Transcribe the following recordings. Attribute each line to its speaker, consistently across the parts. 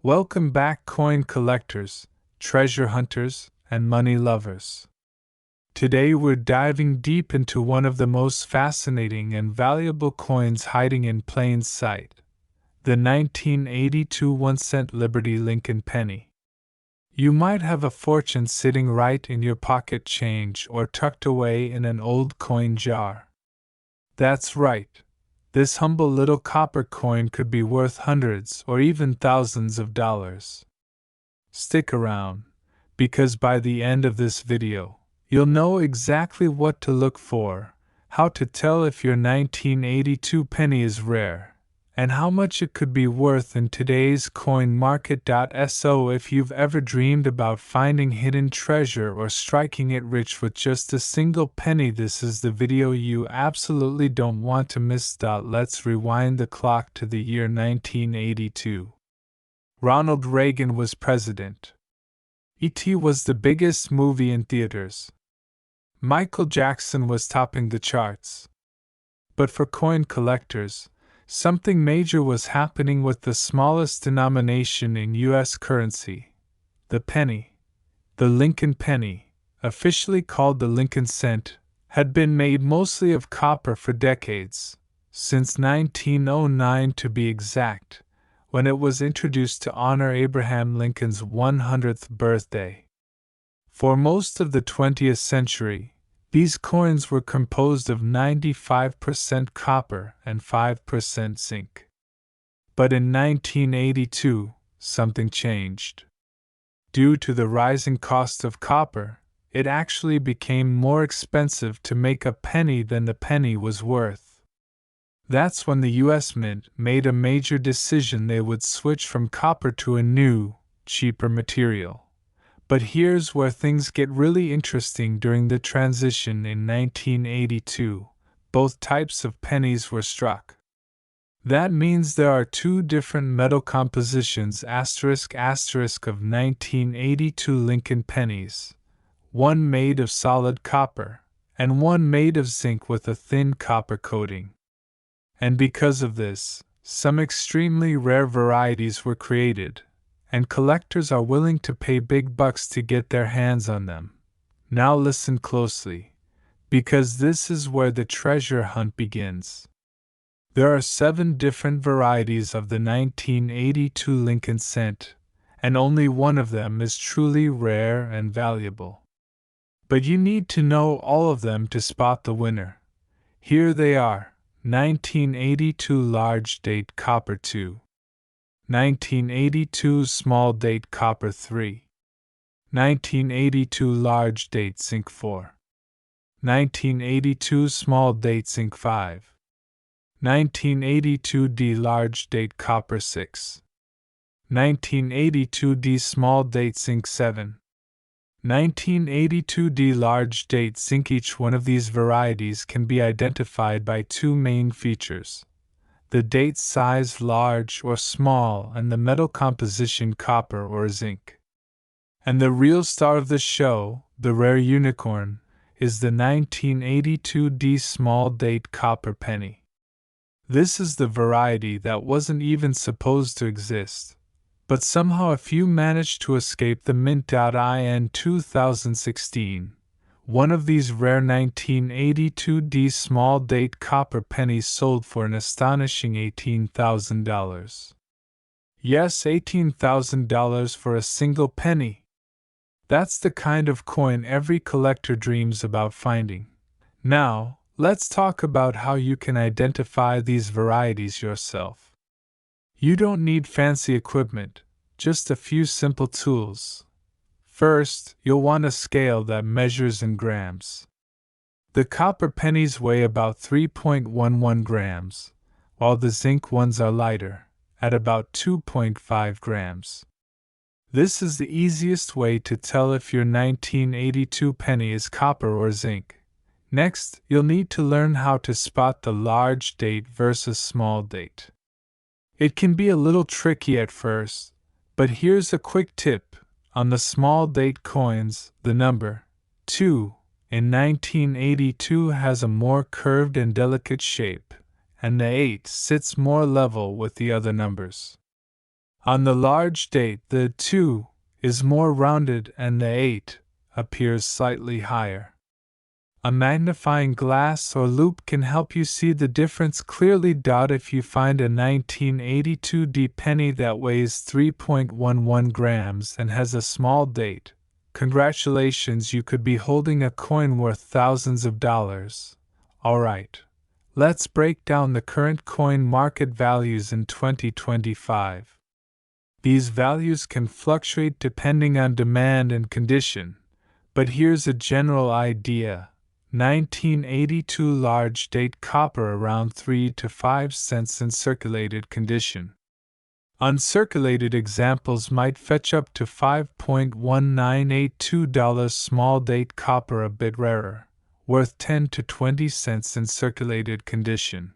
Speaker 1: Welcome back, coin collectors, treasure hunters, and money lovers. Today we're diving deep into one of the most fascinating and valuable coins hiding in plain sight, the 1982 1-cent Liberty Lincoln penny. You might have a fortune sitting right in your pocket change or tucked away in an old coin jar. That's right. This humble little copper coin could be worth hundreds or even thousands of dollars. Stick around, because by the end of this video, you'll know exactly what to look for, how to tell if your 1982 penny is rare, and how much it could be worth in today's coin market. So if you've ever dreamed about finding hidden treasure or striking it rich with just a single penny, this is the video you absolutely don't want to miss. Let's rewind the clock to the year 1982. Ronald Reagan was president. E.T. was the biggest movie in theaters. Michael Jackson was topping the charts. But for coin collectors, something major was happening with the smallest denomination in U.S. currency, the penny. The Lincoln penny, officially called the Lincoln cent, had been made mostly of copper for decades, since 1909 to be exact, when it was introduced to honor Abraham Lincoln's 100th birthday. For most of the 20th century, these coins were composed of 95% copper and 5% zinc. But in 1982, something changed. Due to the rising cost of copper, it actually became more expensive to make a penny than the penny was worth. That's when the U.S. Mint made a major decision: they would switch from copper to a new, cheaper material. But here's where things get really interesting. During the transition in 1982, both types of pennies were struck. That means there are two different metal compositions of 1982 Lincoln pennies, one made of solid copper, and one made of zinc with a thin copper coating. And because of this, some extremely rare varieties were created, and collectors are willing to pay big bucks to get their hands on them. Now listen closely, because this is where the treasure hunt begins. There are 7 different varieties of the 1982 Lincoln cent, and only one of them is truly rare and valuable. But you need to know all of them to spot the winner. Here they are: 1982 Large Date Copper 2, 1982 Small Date Copper 3, 1982 Large Date Zinc 4, 1982 Small Date Zinc 5, 1982 D Large Date Copper 6, 1982 D Small Date Zinc 7, 1982 D Large Date Zinc. Each one of these varieties can be identified by 2 main features: the date size, large or small, and the metal composition, copper or zinc. And the real star of the show, the rare unicorn, is the 1982 D Small Date Copper penny. This is the variety that wasn't even supposed to exist, but somehow a few managed to escape the mint. In 2016, one of these rare 1982 D Small Date Copper pennies sold for an astonishing $18,000. Yes, $18,000 for a single penny. That's the kind of coin every collector dreams about finding. Now, let's talk about how you can identify these varieties yourself. You don't need fancy equipment, just a few simple tools. First, you'll want a scale that measures in grams. The copper pennies weigh about 3.11 grams, while the zinc ones are lighter, at about 2.5 grams. This is the easiest way to tell if your 1982 penny is copper or zinc. Next, you'll need to learn how to spot the large date versus small date. It can be a little tricky at first, but here's a quick tip. On the small date coins, the number 2 in 1982 has a more curved and delicate shape, and the 8 sits more level with the other numbers. On the large date, the 2 is more rounded and the 8 appears slightly higher. A magnifying glass or loupe can help you see the difference clearly. If you find a 1982 D penny that weighs 3.11 grams and has a small date, congratulations, you could be holding a coin worth thousands of dollars. Alright, let's break down the current coin market values in 2025. These values can fluctuate depending on demand and condition, but here's a general idea. 1982 large date copper around 3 to 5 cents in circulated condition. Uncirculated examples might fetch up to $5.1982. Small date copper a bit rarer, worth 10 to 20 cents in circulated condition.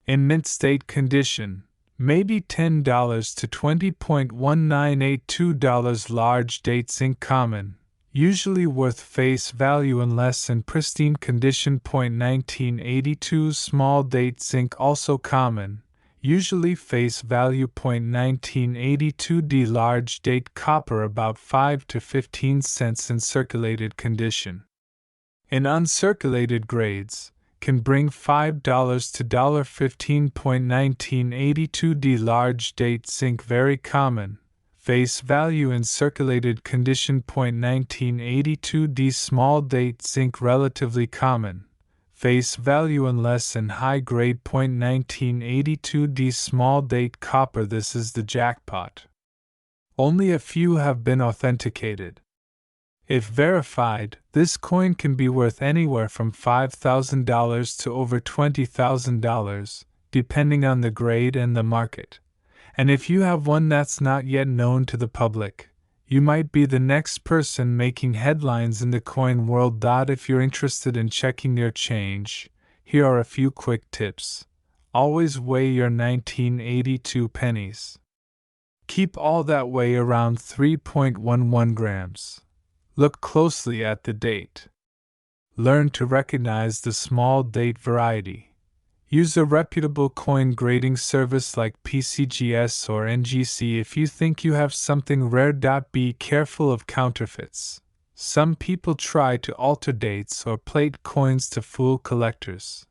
Speaker 1: In mint state condition, maybe $10 to $20.1982. Large date zinc common, usually worth face value unless in pristine condition. 1982 small date zinc also common, usually face value. 1982 D large date copper about 5 to 15 cents in circulated condition. In uncirculated grades, can bring $5 to $15. 1982 D large date zinc very common, face value in circulated condition. 1982 D small date zinc relatively common, face value unless in high grade. 1982 D small date copper, this is the jackpot. Only a few have been authenticated. If verified, this coin can be worth anywhere from $5,000 to over $20,000, depending on the grade and the market. And if you have one that's not yet known to the public, you might be the next person making headlines in the coin world. If you're interested in checking your change, here are a few quick tips. Always weigh your 1982 pennies. Keep all that weigh around 3.11 grams. Look closely at the date. Learn to recognize the small date variety. Use a reputable coin grading service like PCGS or NGC if you think you have something rare. Be careful of counterfeits. Some people try to alter dates or plate coins to fool collectors.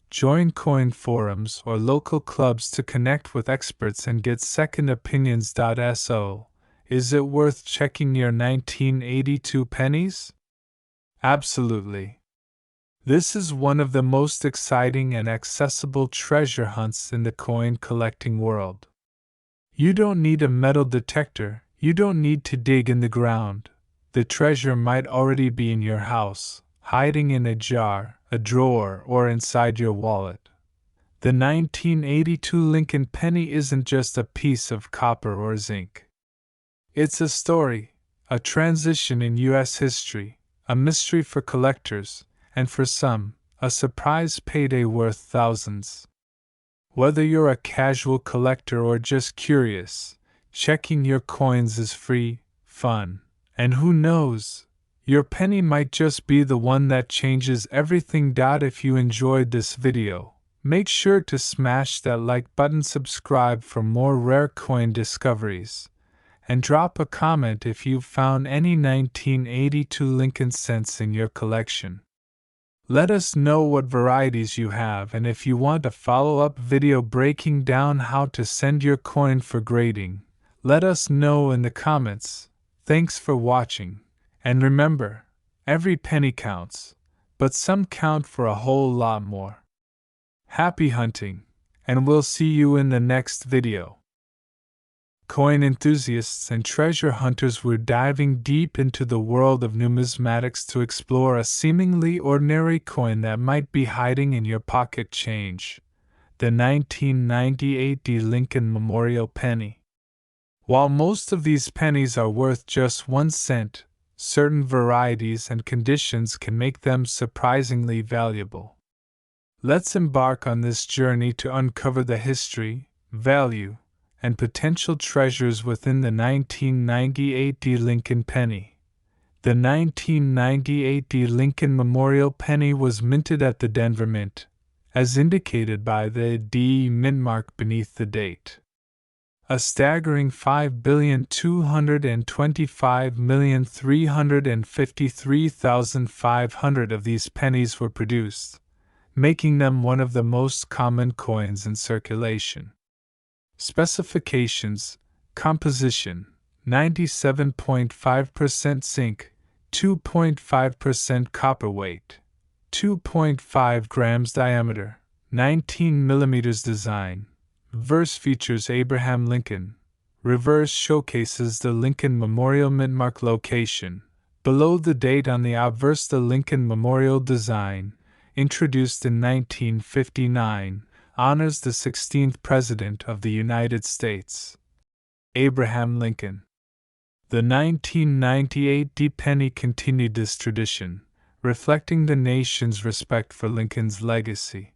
Speaker 1: Join coin forums or local clubs to connect with experts and get second opinions. So, is it worth checking your 1982 pennies? Absolutely. This is one of the most exciting and accessible treasure hunts in the coin collecting world. You don't need a metal detector, you don't need to dig in the ground. The treasure might already be in your house, hiding in a jar, a drawer, or inside your wallet. The 1982 Lincoln penny isn't just a piece of copper or zinc. It's a story, a transition in U.S. history, a mystery for collectors, and for some, a surprise payday worth thousands. Whether you're a casual collector or just curious, checking your coins is free, fun, and who knows, your penny might just be the one that changes everything. If you enjoyed this video, make sure to smash that like button, subscribe for more rare coin discoveries, and drop a comment if you've found any 1982 Lincoln cents in your collection. Let us know what varieties you have, and if you want a follow-up video breaking down how to send your coin for grading, let us know in the comments. Thanks for watching, and remember, every penny counts, but some count for a whole lot more. Happy hunting, and we'll see you in the next video. Coin enthusiasts and treasure hunters, we're diving deep into the world of numismatics to explore a seemingly ordinary coin that might be hiding in your pocket change, the 1998 D Lincoln Memorial Penny. While most of these pennies are worth just 1 cent, certain varieties and conditions can make them surprisingly valuable. Let's embark on this journey to uncover the history, value, and potential treasures within the 1998 D Lincoln penny. The 1998 D Lincoln Memorial Penny was minted at the Denver Mint, as indicated by the D mint mark beneath the date. A staggering 5,225,353,500 of these pennies were produced, making them one of the most common coins in circulation. Specifications: composition 97.5% zinc, 2.5% copper weight, 2.5 grams diameter, 19 mm design. Verse features Abraham Lincoln. Reverse showcases the Lincoln Memorial Mintmark location. Below the date on the obverse, the Lincoln Memorial design, introduced in 1959, honors the 16th President of the United States, Abraham Lincoln. The 1998 D penny continued this tradition, reflecting the nation's respect for Lincoln's legacy.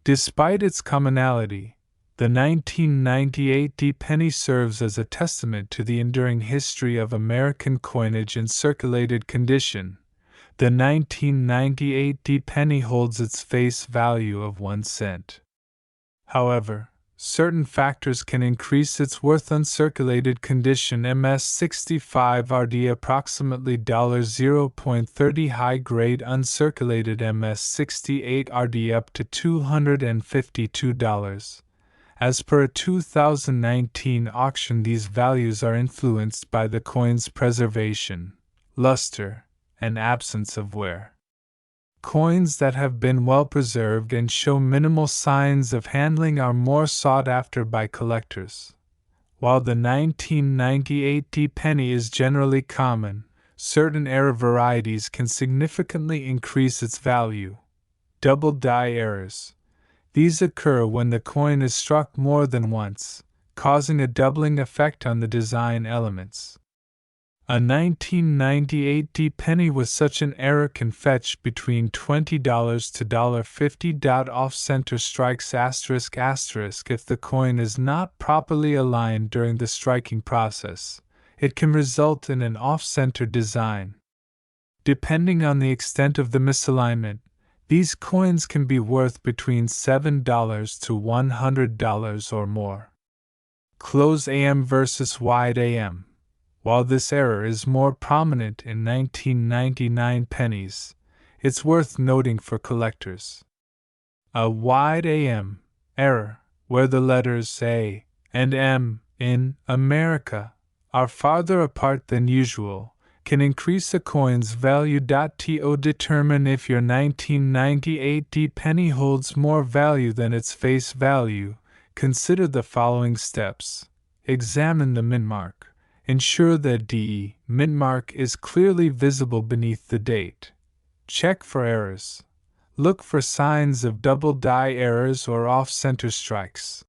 Speaker 1: Despite its commonality, the 1998 D penny serves as a testament to the enduring history of American coinage in circulated condition. The 1998 D penny holds its face value of 1 cent. However, certain factors can increase its worth. Uncirculated condition MS65 RD approximately $0.30. High grade uncirculated MS68 RD up to $252. As per a 2019 auction, these values are influenced by the coin's preservation, luster, and absence of wear. Coins that have been well preserved and show minimal signs of handling are more sought after by collectors. While the 1998 D penny is generally common, certain error varieties can significantly increase its value. Double die errors. These occur when the coin is struck more than once, causing a doubling effect on the design elements. A 1998 D penny with such an error can fetch between $20 to $50. Off-center strikes **** if the coin is not properly aligned during the striking process, it can result in an off-center design. Depending on the extent of the misalignment, these coins can be worth between $7 to $100 or more. Close AM versus wide AM. While this error is more prominent in 1999 pennies, it's worth noting for collectors. A wide AM error, where the letters A and M in America are farther apart than usual, can increase a coin's value. To determine if your 1998 D penny holds more value than its face value, consider the following steps. Examine the mintmark. Ensure that the mintmark is clearly visible beneath the date. Check for errors. Look for signs of double die errors or off-center strikes.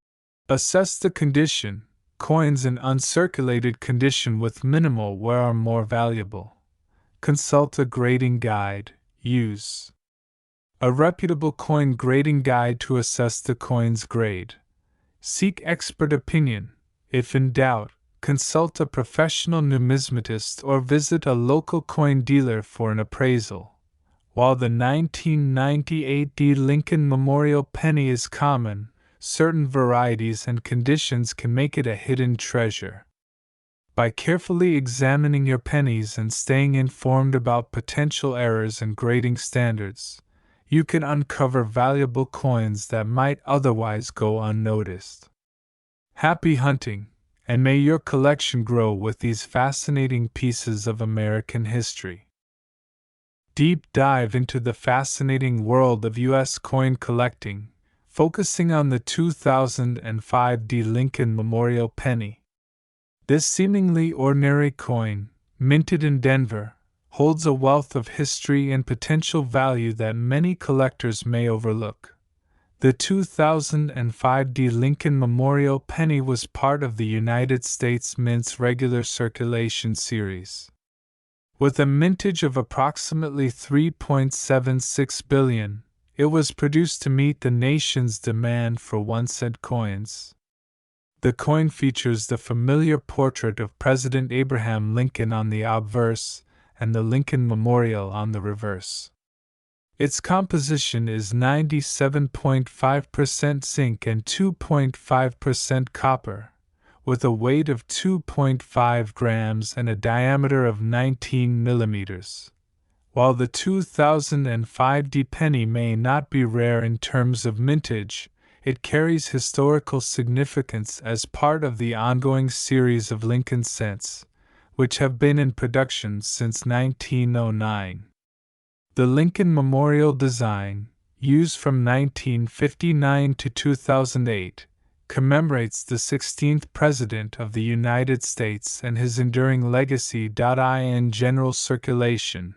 Speaker 1: Assess the condition. Coins in uncirculated condition with minimal wear are more valuable. Consult a grading guide. Use a reputable coin grading guide to assess the coin's grade. Seek expert opinion. If in doubt, consult a professional numismatist or visit a local coin dealer for an appraisal. While the 1998 D Lincoln Memorial penny is common, certain varieties and conditions can make it a hidden treasure. By carefully examining your pennies and staying informed about potential errors and grading standards, you can uncover valuable coins that might otherwise go unnoticed. Happy hunting! And may your collection grow with these fascinating pieces of American history. Deep dive into the fascinating world of U.S. coin collecting, focusing on the 2005 D Lincoln Memorial penny. This seemingly ordinary coin, minted in Denver, holds a wealth of history and potential value that many collectors may overlook. The 2005 D Lincoln Memorial penny was part of the United States Mint's regular circulation series. With a mintage of approximately 3.76 billion, it was produced to meet the nation's demand for 1-cent coins. The coin features the familiar portrait of President Abraham Lincoln on the obverse and the Lincoln Memorial on the reverse. Its composition is 97.5% zinc and 2.5% copper, with a weight of 2.5 grams and a diameter of 19 millimeters. While the 2005 D penny may not be rare in terms of mintage, it carries historical significance as part of the ongoing series of Lincoln cents, which have been in production since 1909. The Lincoln Memorial design, used from 1959 to 2008, commemorates the 16th President of the United States and his enduring legacy. In general circulation,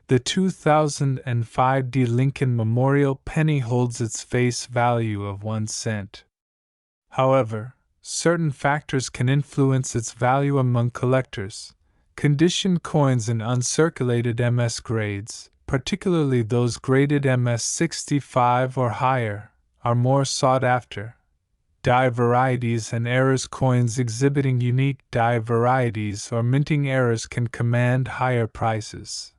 Speaker 1: the 2005 D Lincoln Memorial penny holds its face value of 1 cent. However, certain factors can influence its value among collectors. Condition coins in uncirculated MS grades, particularly those graded MS 65 or higher, are more sought after. Die varieties and errors coins exhibiting unique die varieties or minting errors can command higher prices.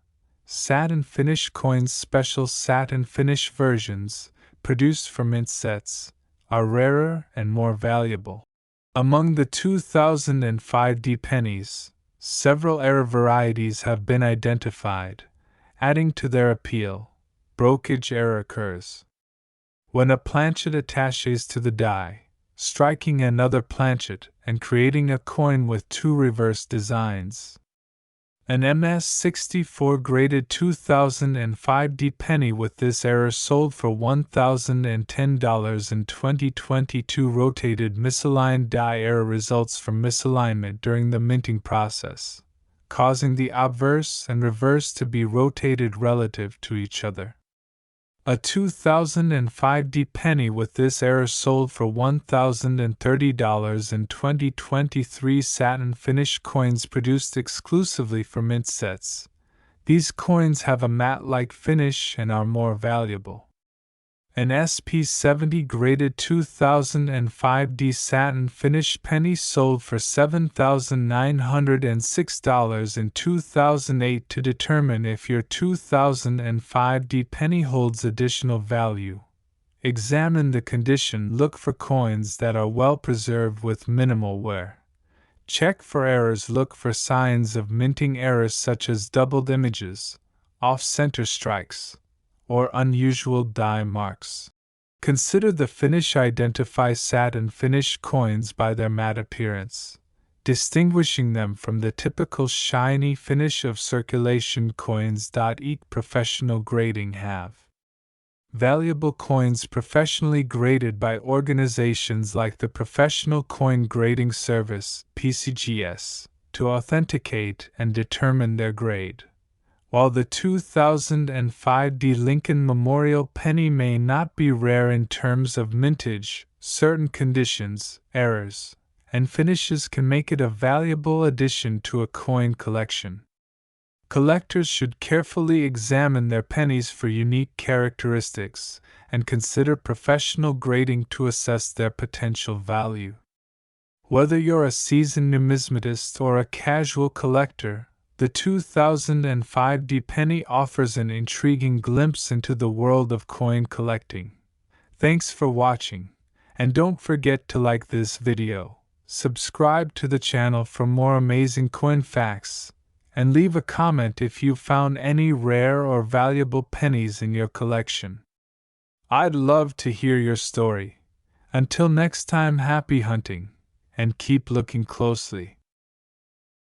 Speaker 1: Satin finish coins, special satin finish versions, produced for mint sets, are rarer and more valuable. Among the 2005 D pennies, several error varieties have been identified, adding to their appeal. Brokerage error occurs when a planchet attaches to the die, striking another planchet and creating a coin with two reverse designs. An MS-64 graded 2005 D penny with this error sold for $1,010 in 2022. Rotated misaligned die error results from misalignment during the minting process, causing the obverse and reverse to be rotated relative to each other. A 2005 D penny with this error sold for $1,030 in 2023. Satin finish coins produced exclusively for mint sets. These coins have a matte-like finish and are more valuable. An SP70 graded 2005 D satin finish penny sold for $7,906 in 2008. To determine if your 2005 D penny holds additional value, examine the condition. Look for coins that are well preserved with minimal wear. Check for errors. Look for signs of minting errors such as doubled images, off-center strikes, or unusual die marks. Consider the finish. Identify satin finish coins by their matte appearance, distinguishing them from the typical shiny finish of circulation coins. Each professional grading have valuable coins professionally graded by organizations like the Professional Coin Grading Service (PCGS) to authenticate and determine their grade. While the 2005 D Lincoln Memorial penny may not be rare in terms of mintage, certain conditions, errors, and finishes can make it a valuable addition to a coin collection. Collectors should carefully examine their pennies for unique characteristics and consider professional grading to assess their potential value. Whether you're a seasoned numismatist or a casual collector, the 2005 D penny offers an intriguing glimpse into the world of coin collecting. Thanks for watching, and don't forget to like this video, subscribe to the channel for more amazing coin facts, and leave a comment if you found any rare or valuable pennies in your collection. I'd love to hear your story. Until next time, happy hunting, and keep looking closely.